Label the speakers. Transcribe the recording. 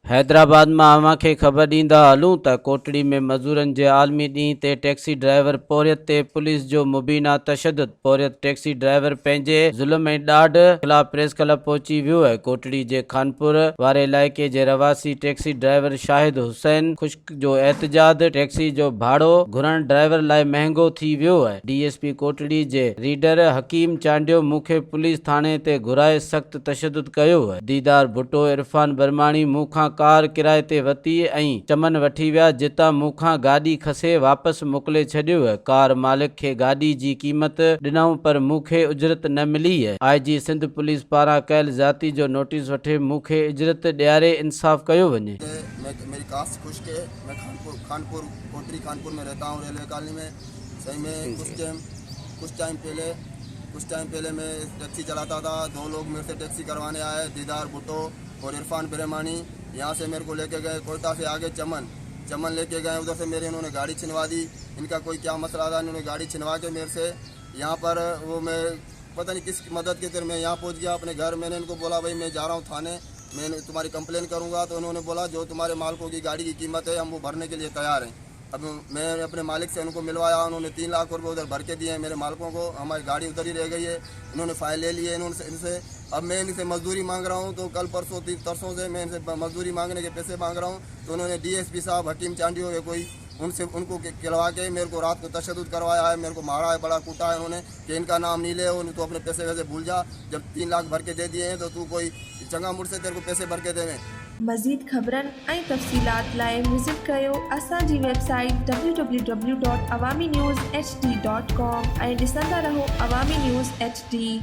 Speaker 1: हैदराबाद में अवां खे ख़बर ॾींदा हलूं त कोटड़ी में मज़दूरनि जे आलमी ॾींहं ते टैक्सी ड्राइवर पौरियत ते पुलिस जो मुबीना तशद्दुद। पौरियत टैक्सी ड्राइवर पंहिंजे ज़ुल्म ऐं ॾाढ ख़िलाफ़ प्रेस क्लब पहुची वियो आहे। कोटड़ी जे खानपुर वारे इलाइक़े जे रवासी टैक्सी ड्राइवर शाहिद हुसैन खुश्क जो एहतजाज टैक्सी जो भाड़ो घुरण ड्राइवर लाइ महांगो थी वियो आहे। डीएसपी कोटड़ी जे रीडर हकीम चांडियो मूंखे पुलिस थाणे ते घुराए सख़्त तशद्दुद कयो आहे। दीदार भुट्टो इरफान बरमाणी मूंखां कार किराए ते वरिती ऐं चमन वठी विया, जितां मूंखां गाॾी खसे वापसि मोकिले छॾियो आहे। कार मालिक खे गाॾी जी क़ीमत ॾिनऊं पर मूंखे उजरत न मिली आहे। आईजी सिंध पुलिस पारां कयल ज़ाती जो नोटिस वठे मूंखे इजरत ॾियारे इंसाफ़ कयो वञे।
Speaker 2: मेरी कास्ट खुश्क है। मैं कानपुर कोटरी कानपुर में रहता हूँ, रेलवे कॉलोनी में। सही में कुछ टाइम पहले मैं टैक्सी चलाता था। दो लोग मेरे से टैक्सी करवाने आए, दीदार भुट्टो और इरफान बिरमानी। यहाँ से मेरे को लेके गए कोयटा से आगे चमन लेके गए। उधर से मेरे इन्होंने गाड़ी छिनवा दी। इनका कोई क्या मसला था, इन्होंने गाड़ी छिनवा के मेरे से यहाँ पर वो मैं पता नहीं किस मदद के तरह मैं यहाँ पहुँच गया अपने घर। मैंने इनको बोला भाई मैं जा रहा हूँ थाने, मैं तुम्हारी कंप्लेन करूँगा। तो उन्होंने बोला जो तुम्हारे मालिकों की गाड़ी की कीमत है हम वो भरने के लिए तैयार हैं। अब मैं अपने मालिक से उनको मिलवाया, उन्होंने 3 लाख रुपये उधर भर के दिए हैं मेरे मालिकों को। हमारी गाड़ी उधर ही रह गई है, इन्होंने फाइल ले ली है इनसे। अब मैं इनसे मजदूरी मांग रहा हूँ, तो कल तरसों से मैं इनसे मजदूरी मांगने के पैसे मांग रहा हूँ। तो उन्होंने डीएसपी साहब हकीम चांडियो है कोई, उनको खिलवा के मेरे को रात को तशद्दुद करवाया है, मेरे को मारा है, बड़ा कूटा है उन्होंने कि इनका नाम नहीं ले, तो अपने पैसे वैसे भूल जा। जब 3 लाख भर के दे दिए हैं तो तू कोई चंगा मुड़ से तेरे को पैसे भर के देवे।
Speaker 3: मज़ीद ख़बरनि ऐं तफ़सीलात लाइ विज़िट कयो असांजी वेबसाइट www.awamiNewsHD.com ऐं ॾिसंदा रहो अवामी न्यूज़ HD।